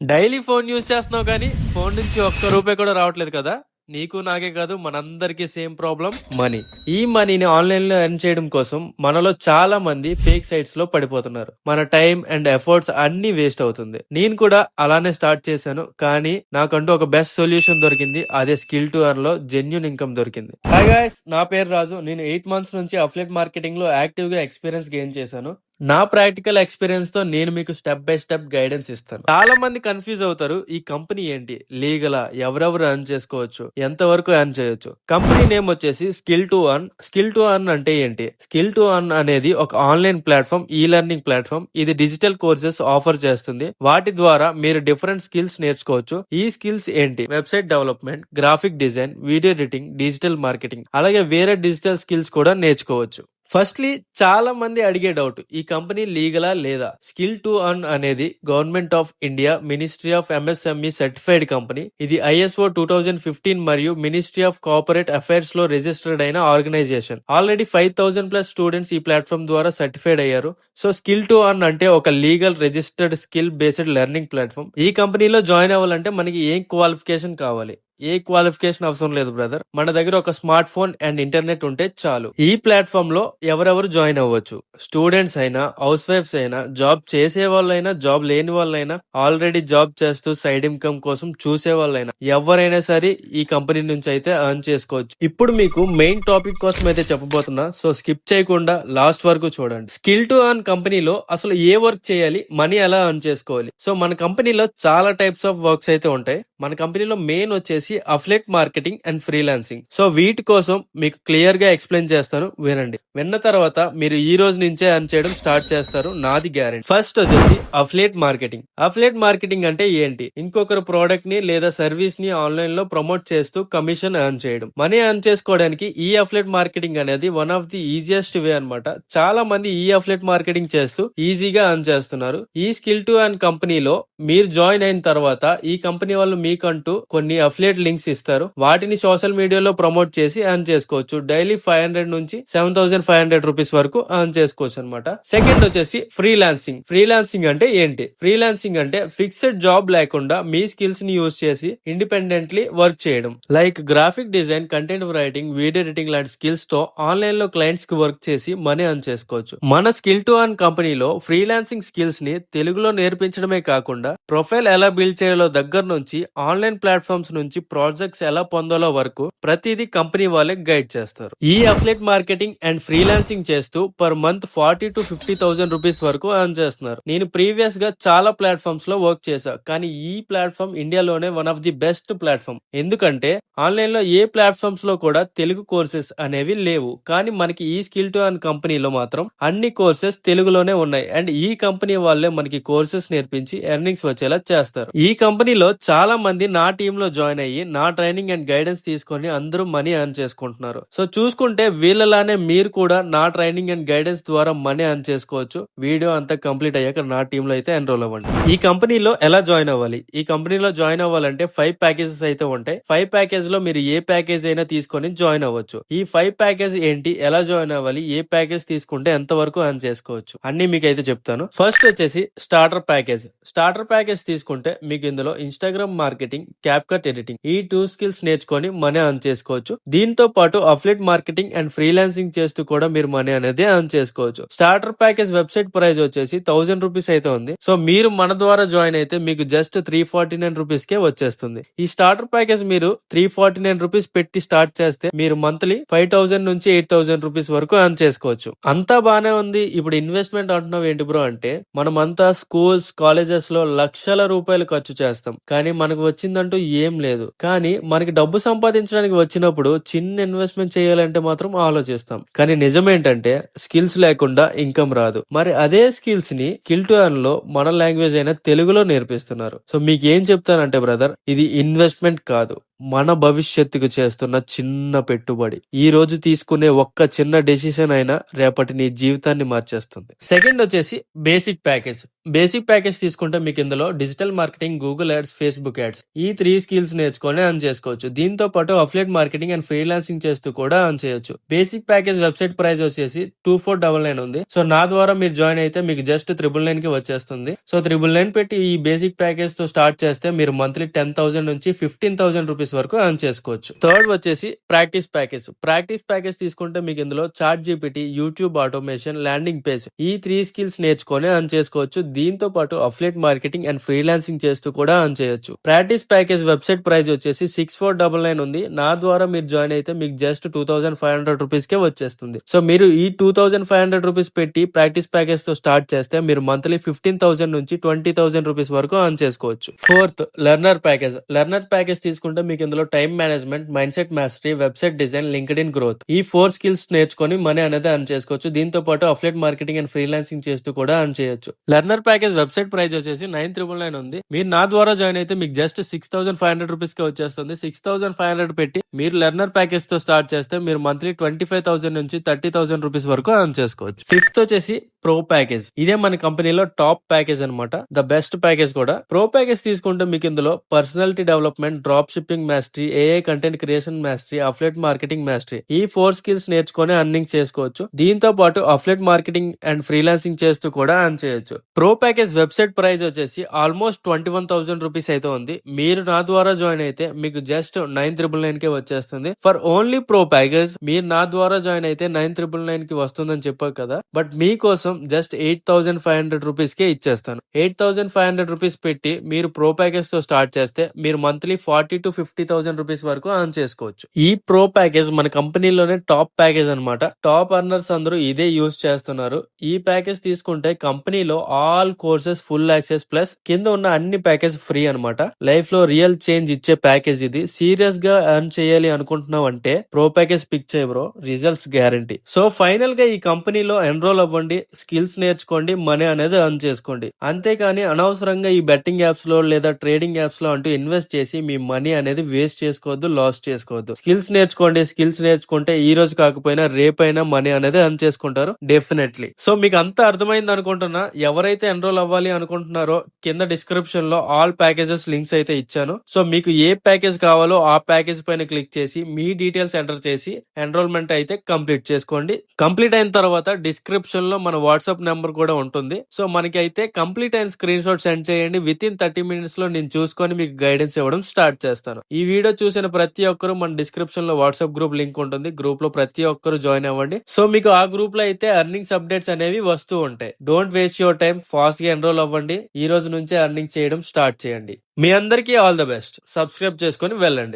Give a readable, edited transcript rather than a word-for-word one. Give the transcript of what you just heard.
Daily phone use చేస్తున్నావు కానీ phone నుంచి ఒక్క రూపాయి కూడా రావట్లేదు కదా. నీకు నాకే కాదు, మనందరికీ సేమ్ ప్రాబ్లం, మనీ. ఈ మనీని ఆన్లైన్ లో ఎర్న్ చేయడం కోసం మనలో చాలా మంది ఫేక్ సైట్స్ లో పడిపోతున్నారు. మన టైం అండ్ ఎఫర్ట్స్ అన్ని వేస్ట్ అవుతుంది. నేను కూడా అలానే స్టార్ట్ చేశాను, కానీ నాకంటూ ఒక బెస్ట్ సొల్యూషన్ దొరికింది. అదే స్కిల్ టు ఎర్న్ లో జెన్యూన్ ఇన్కమ్ దొరికింది. హాయ్ గైస్, నా పేరు రాజు. నేను 8 months నుంచి అఫిలియేట్ మార్కెటింగ్ లో యాక్టివ్ గా ఎక్స్పీరియన్స్ గెయిన్ చేశాను. నా ప్రాక్టికల్ ఎక్స్పీరియన్స్ తో నేను మీకు స్టెప్ బై స్టెప్ గైడెన్స్ ఇస్తాను. చాలా మంది కన్ఫ్యూజ్ అవుతారు, ఈ కంపెనీ ఏంటి, లీగలా, ఎవరెవరు ఎర్న్ చేసుకోవచ్చు, ఎంత వరకు ఎర్న్ చేయొచ్చు. కంపెనీ నేమ్ వచ్చేసి skill to earn. Skill to earn అంటే ఏంటి? స్కిల్ టు ఎర్న్ అనేది ఒక ఆన్లైన్ ప్లాట్ఫామ్, ఈ లెర్నింగ్ ప్లాట్ఫామ్. ఇది డిజిటల్ కోర్సెస్ ఆఫర్ చేస్తుంది. వాటి ద్వారా మీరు డిఫరెంట్ స్కిల్స్ నేర్చుకోవచ్చు. ఈ స్కిల్స్ ఏంటి? Website development, graphic design, video editing, digital marketing, అలాగే వేరే డిజిటల్ స్కిల్స్ కూడా నేర్చుకోవచ్చు. ఫస్ట్లీ చాలా మంది అడిగే డౌట్, ఈ కంపెనీ లీగలా లేదా? స్కిల్ టు ఎర్న్ అనేది government of India ministry of MSME certified company. ఇది ISO 2015 మరియు మినిస్ట్రీ ఆఫ్ కార్పొరేట్ అఫైర్స్ లో రిజిస్టర్డ్ అయిన ఆర్గనైజేషన్. ఆల్రెడీ 5000+ స్టూడెంట్స్ ఈ ప్లాట్ఫామ్ ద్వారా సర్టిఫైడ్ అయ్యారు. సో స్కిల్ టు ఎర్న్ అంటే ఒక legal registered skill based learning platform. ఈ కంపెనీలో జాయిన్ అవ్వాలంటే మనకి ఏం క్వాలిఫికేషన్ కావాలి? ఏ క్వాలిఫికేషన్ అవసరం లేదు బ్రదర్. మన దగ్గర ఒక స్మార్ట్ ఫోన్ అండ్ ఇంటర్నెట్ ఉంటే చాలు. ఈ ప్లాట్ఫామ్ లో ఎవరెవరు జాయిన్ అవ్వచ్చు. స్టూడెంట్స్ అయినా, హౌస్ వైఫ్స్ అయినా, జాబ్ చేసే వాళ్ళైనా, జాబ్ లేని వాళ్ళైనా, ఆల్రెడీ జాబ్ చేస్తూ సైడ్ ఇన్కమ్ కోసం చూసే వాళ్ళైనా, ఎవరైనా సరే ఈ కంపెనీ నుంచి అయితే ఎర్న్ చేసుకోవచ్చు. ఇప్పుడు మీకు మెయిన్ టాపిక్ కోసం అయితే చెప్పబోతున్నా, సో స్కిప్ చేయకుండా లాస్ట్ వరకు చూడండి. స్కిల్ టు ఎర్న్ కంపెనీలో అసలు ఏ వర్క్ చేయాలి, మనీ ఎలా ఎర్న్ చేసుకోవాలి. సో మన కంపెనీలో చాలా టైప్స్ ఆఫ్ వర్క్స్ అయితే ఉంటాయి. మన కంపెనీలో మెయిన్ వచ్చేసి affiliate marketing and freelancing. So వీటి కోసం మీకు క్లియర్ గా ఎక్స్ప్లెయిన్ చేస్తాను, వినండి. విన్న తర్వాత మీరు ఈ రోజు నుంచే ఎర్న్ చేయడం స్టార్ట్ చేస్తారు, నాది గ్యారెంటీ. ఫస్ట్ వచ్చేసి అఫిలియేట్ మార్కెటింగ్. అఫిలియేట్ మార్కెటింగ్ అంటే ఏంటి? ఇంకొకరు ప్రోడక్ట్ ని లేదా సర్వీస్ ని ఆన్లైన్ లో ప్రమోట్ చేస్తూ కమిషన్ ఎర్న్ చేయడం. మనీ ఎర్న్ చేసుకోవడానికి ఈ అఫిలియేట్ మార్కెటింగ్ అనేది one of the easiest way అన్నమాట. చాలా మంది ఈ అఫిలియేట్ మార్కెటింగ్ చేస్తూ ఈజీగా ఎర్న్ చేస్తున్నారు. ఈ స్కిల్ టు ఎర్న్ కంపెనీలో మీరు జాయిన్ అయిన తర్వాత ఈ కంపెనీ వాళ్ళు మీకంటూ కొన్ని అఫిలియేట్ లింక్స్ ఇస్తారు. వాటిని సోషల్ మీడియాలో ప్రమోట్ చేసి ఎర్న్ చేసుకోవచ్చు. డైలీ 500 నుంచి 7500 రూపీస్ వరకు ఎర్న్ చేసుకోవచ్చు అనమాట. సెకండ్ వచ్చేసి ఫ్రీలాన్సింగ్. ఫ్రీలాన్సింగ్ అంటే ఏంటి? ఫ్రీలాన్సింగ్ అంటే ఫిక్స్డ్ జాబ్ లేకుండా మీ స్కిల్స్ ని యూజ్ చేసి ఇండిపెండెంట్లీ వర్క్ చేయడం. Like graphic design, content writing, video editing లాంటి స్కిల్స్ తో ఆన్లైన్ లో క్లయింట్స్ కి వర్క్ చేసి మనీ ఎర్న్ చేసుకోవచ్చు. మన స్కిల్ టు ఎర్న్ కంపెనీలో ఫ్రీలాన్సింగ్ స్కిల్స్ ని తెలుగులో నేర్పించడమే కాకుండా ప్రొఫైల్ ఎలా బిల్డ్ చేయాలో దగ్గర నుంచి ఆన్లైన్ ప్లాట్ఫామ్స్ నుంచి ప్రాజెక్ట్స్ ఎలా పొందాలో వరకు ప్రతిదీ కంపెనీ వాళ్ళే గైడ్ చేస్తారు. ఈ అఫిలియేట్ మార్కెటింగ్ అండ్ ఫ్రీలాన్సింగ్ చేస్తూ పర్ మంత్ 40,000 to 50,000 రూపీస్ వరకు ఎర్న్ చేస్తున్నారు. నేను ప్రీవియస్ గా చాలా ప్లాట్ఫామ్స్ లో వర్క్ చేశా, కానీ ఈ ప్లాట్ఫామ్ ఇండియాలోనే one of the best platform. ఎందుకంటే ఆన్లైన్ లో ఏ ప్లాట్ఫామ్స్ లో కూడా తెలుగు కోర్సెస్ అనేవి లేవు, కానీ మనకి ఈ స్కిల్ టు ఎర్న్ కంపెనీలో మాత్రం అన్ని కోర్సెస్ తెలుగులోనే ఉన్నాయి. అండ్ ఈ కంపెనీ వాళ్ళే మనకి కోర్సెస్ నేర్పించి ఎర్నింగ్స్ వచ్చేలా చేస్తారు. ఈ కంపెనీలో చాలా మంది నా టీమ్ లో జాయిన్ అయ్యి నా ట్రైనింగ్ అండ్ గైడెన్స్ తీసుకొని అందరూ మనీ ఎర్న్ చేసుకుంటున్నారు. సో చూసుకుంటే వీళ్ళలానే మీరు కూడా నా ట్రైనింగ్ అండ్ గైడెన్స్ ద్వారా మనీ ఎర్న్ చేసుకోవచ్చు. వీడియో అంతా కంప్లీట్ అయ్యాక నా టీమ్ లో అయితే ఎన్రోల్ అవ్వండి. ఈ కంపెనీలో ఎలా జాయిన్ అవ్వాలి? ఈ కంపెనీలో జాయిన్ అవ్వాలంటే 5 ప్యాకేజెస్ అయితే ఉంటాయి. 5 ప్యాకేజ్ లో మీరు ఏ ప్యాకేజ్ అయినా తీసుకొని జాయిన్ అవ్వచ్చు. ఈ 5 ప్యాకేజ్ ఏంటి, ఎలా జాయిన్ అవ్వాలి, ఏ ప్యాకేజ్ తీసుకుంటే ఎంత వరకు ఎర్న్ చేసుకోవచ్చు అన్ని మీకు అయితే చెప్తాను. ఫస్ట్ వచ్చేసి స్టార్టర్ ప్యాకేజ్. స్టార్టర్ ప్యాకేజ్ తీసుకుంటే మీకు ఇందులో ఇన్స్టాగ్రామ్ మార్కెటింగ్, క్యాప్కట్ ఎడిటింగ్, ఈ 2 స్కిల్స్ నేర్చుకొని మనీ ఎర్న్ చేసుకోవచ్చు. దీంతో పాటు అఫిలియేట్ మార్కెటింగ్ అండ్ ఫ్రీలాన్సింగ్ చేస్తూ కూడా మీరు మనీ అనేది ఎర్న్ చేసుకోవచ్చు. స్టార్టర్ ప్యాకేజ్ వెబ్సైట్ ప్రైస్ వచ్చేసి 1000 రూపీస్ అయితే ఉంది. సో మీరు మన ద్వారా జాయిన్ అయితే మీకు జస్ట్ 349 రూపీస్ కే వచ్చేస్తుంది. ఈ స్టార్టర్ ప్యాకేజ్ మీరు 349 రూపీస్ పెట్టి స్టార్ట్ చేస్తే మీరు మంత్లీ 5000 నుంచి 8000 రూపీస్ వరకు ఎర్న్ చేసుకోవచ్చు. అంతా బానే ఉంది. ఇప్పుడు ఇన్వెస్ట్మెంట్ అంటున్నావు ఏంటి బ్రో అంటే, మనమంతా స్కూల్స్, కాలేజెస్ లో లక్షల రూపాయలు ఖర్చు చేస్తాం, కానీ మనకు వచ్చిందంటూ ఏం లేదు. కానీ మనకి డబ్బు సంపాదించడానికి వచ్చినప్పుడు చిన్న ఇన్వెస్ట్మెంట్ చేయాలంటే మాత్రం ఆలోచిస్తాం. కానీ నిజమేంటంటే స్కిల్స్ లేకుండా ఇన్కమ్ రాదు. మరి అదే స్కిల్స్ ని స్కిల్ టు ఎర్న్ లో మన లాంగ్వేజ్ అయిన తెలుగులో నేర్పిస్తున్నారు. సో మీకు ఏం చెప్తానంటే బ్రదర్, ఇది ఇన్వెస్ట్మెంట్ కాదు, మన భవిష్యత్తుకు చేస్తున్న చిన్న పెట్టుబడి. ఈ రోజు తీసుకునే ఒక్క చిన్న డెసిషన్ అయినా రేపటి నీ జీవితాన్ని మార్చేస్తుంది. సెకండ్ వచ్చేసి బేసిక్ ప్యాకేజ్. బేసిక్ ప్యాకేజ్ తీసుకుంటే మీకు ఇందులో digital marketing, Google ads, Facebook ads ఈ 3 స్కిల్స్ నేర్చుకొని అర్న్ చేసుకోవచ్చు. దీంతో పాటు అఫిలియేట్ మార్కెటింగ్ అండ్ ఫ్రీలాన్సింగ్ చేస్తూ కూడా అర్న్ చేయొచ్చు. బేసిక్ ప్యాకేజ్ వెబ్సైట్ ప్రైస్ వచ్చేసి 2499 ఉంది. సో నా ద్వారా మీరు జాయిన్ అయితే మీకు జస్ట్ 999 కి వచ్చేస్తుంది. సో 999 పెట్టి ఈ బేసిక్ ప్యాకేజ్ తో స్టార్ట్ చేస్తే మీరు మంత్లీ 10,000 నుంచి 15,000 రూపీస్ వరకు ఎర్న్ చేసుకోవచ్చు. థర్డ్ వచ్చేసి ప్రాక్టీస్ ప్యాకేజ్. ప్రాక్టీస్ ప్యాకేజ్ తీసుకుంటే మీకు ఇందులో ChatGPT, YouTube automation, landing page ఈ 3 స్కిల్స్ నేర్చుకొని ఎర్న్ చేసుకోవచ్చు. దీంతో పాటు అఫిలియేట్ మార్కెటింగ్ అండ్ ఫ్రీలాన్సింగ్ చేస్తూ కూడా ఎర్న్ చేయొచ్చు. ప్రాక్టీస్ ప్యాకేజ్ వెబ్సైట్ ప్రైస్ వచ్చేసి 6499 ఉంది. నా ద్వారా మీరు జాయిన్ అయితే మీకు జస్ట్ 2500 రూపీస్ కే వచ్చేస్తుంది. సో మీరు ఈ 2500 రూపీస్ పెట్టి ప్రాక్టీస్ ప్యాకేజ్ తో స్టార్ట్ చేస్తే మీరు మంత్లీ 15,000 నుంచి 20,000 రూపీస్ వరకు ఎర్న్ చేసుకోవచ్చు. Fourth learner package. Learner package తీసుకుంటే మీకు ఇందులో time management, mind set mastery, website design, linked in growth ఈ 4 స్కిల్స్ నేర్చుకొని మనీ అనేది ఎర్న్ చేసుకోవచ్చు. దీంతో పాటు అఫిలియేట్ మార్కెటింగ్ అండ్ ఫ్రీలాన్సింగ్ చేస్తూ కూడా ఎర్న్ చేయొచ్చు. లెర్నర్ ప్యాకేజ్ వెబ్సైట్ ప్రైస్ వచ్చేసి 999 ఉంది. మీరు నా ద్వారా జాయిన్ అయితే మీకు జస్ట్ 6,500 రూపీస్ కి వచ్చేస్తుంది. 6,500 పెట్టి మీరు లెర్నర్ ప్యాకేజ్ తో స్టార్ట్ చేస్తే మీరు మంత్లీ 25,000 నుంచి 30,000 రూపీస్ వరకు ఎర్న్ చేసుకోవచ్చు. ఫిఫ్త్ వచ్చేసి ప్రో ప్యాకేజ్. ఇదే మన కంపెనీలో టాప్ ప్యాకేజ్ అన్నమాట, ద బెస్ట్ ప్యాకేజ్ కూడా. ప్రో ప్యాకేజ్ తీసుకుంటే మీకు ఇందులో personality development, drop shipping mastery, AI content creation mastery, affiliate marketing mastery ఈ 4 స్కిల్స్ నేర్చుకొని అర్నింగ్ చేసుకోవచ్చు. దీంతో పాటు అఫిలియేట్ మార్కెటింగ్ అండ్ ఫ్రీలాన్సింగ్ చేస్తూ కూడా ఎర్న్ చేయొచ్చు. ప్రో ప్యాకేజ్ వెబ్సైట్ ప్రైస్ వచ్చేసి ఆల్మోస్ట్ 21,000 రూపీస్ అయితే ఉంది. మీరు నా ద్వారా జాయిన్ అయితే మీకు జస్ట్ 999 కే వచ్చేస్తుంది. ఫర్ ఓన్లీ ప్రో ప్యాకేజ్ మీరు నా ద్వారా జాయిన్ అయితే 999 కి వస్తుందని చెప్పారు కదా, బట్ మీకోసం జస్ట్ 8,500 రూపీస్ కే ఇచ్చేస్తాను. 8,500 రూపీస్ పెట్టి మీరు ప్రో ప్యాకేజ్ తో స్టార్ట్ చేస్తే మీరు మంత్లీ 40,000 to 50,000 రూపీస్ వరకు ఎర్న్ చేసుకోవచ్చు. ఈ ప్రో ప్యాకేజ్ మన కంపెనీలోనే టాప్ ప్యాకేజ్ అన్నమాట. టాప్ అర్నర్స్ అందరూ ఇదే యూజ్ చేస్తున్నారు. ఈ ప్యాకేజ్ తీసుకుంటే కంపెనీలో all courses full access plus కింద ఉన్న అన్ని ప్యాకేజ్ ఫ్రీ అన్నమాట. లైఫ్ లో రియల్ చేంజ్ ఇచ్చే ప్యాకేజ్ ఇది. సీరియస్ గా ఎర్న్ చేయాలి అనుకుంటున్నావు అంటే ప్రో ప్యాకేజ్ పిక్ చేయ bro, results guarantee. So final గా ఈ కంపెనీలో ఎన్రోల్ అవ్వండి, స్కిల్స్ నేర్చుకోండి, మనీ అనేది ఎర్న్ చేసుకోండి. అంతేకాని అనవసరంగా ఈ బెట్టింగ్ యాప్స్ లో లేదా ట్రేడింగ్ యాప్స్ లో అంటూ ఇన్వెస్ట్ చేసి మీ మనీ అనేది వేస్ట్ చేసుకోవద్దు, లాస్ చేసుకోవద్దు. స్కిల్స్ నేర్చుకోండి. స్కిల్స్ నేర్చుకుంటే ఈ రోజు కాకపోయినా రేపైనా మనీ అనేది ఎర్న్ చేసుకుంటారు డెఫినెట్లీ. సో మీకు అంతా అర్థమైంది అనుకుంటున్నా. ఎవరైతే ఎన్రోల్ అవ్వాలి అనుకుంటున్నారో కింద డిస్క్రిప్షన్ లో ఆల్ ప్యాకేజెస్ లింక్స్ అయితే ఇచ్చాను. సో మీకు ఏ ప్యాకేజ్ కావాలో ఆ ప్యాకేజ్ పైన క్లిక్ చేసి మీ డీటెయిల్స్ ఎంటర్ చేసి ఎన్రోల్మెంట్ అయితే కంప్లీట్ చేసుకోండి. కంప్లీట్ అయిన తర్వాత డిస్క్రిప్షన్ లో మన వాట్సాప్ నెంబర్ కూడా ఉంటుంది. సో మనకి అయితే కంప్లీట్ అయిన స్క్రీన్ షాట్ సెండ్ చేయండి. విత్ ఇన్ 30 మినిట్స్ లో నేను చూసుకొని మీకు గైడెన్స్ ఇవ్వడం స్టార్ట్ చేస్తాను. ఈ వీడియో చూసిన ప్రతి ఒక్కరు మన డిస్క్రిప్షన్ లో వాట్సాప్ గ్రూప్ లింక్ ఉంటుంది. గ్రూప్ లో ప్రతి ఒక్కరు జాయిన్ అవ్వండి. సో మీకు ఆ గ్రూప్ లో అయితే ఎర్నింగ్స్ అప్డేట్స్ అనేవి వస్తూ ఉంటాయి. Don't waste your time, fast గా ఎన్రోల్ అవ్వండి. ఈ రోజు నుంచే ఎర్నింగ్ చేయడం స్టార్ట్ చేయండి. మీ అందరికీ ఆల్ ద బెస్ట్. సబ్స్క్రైబ్ చేసుకొని వెళ్ళండి.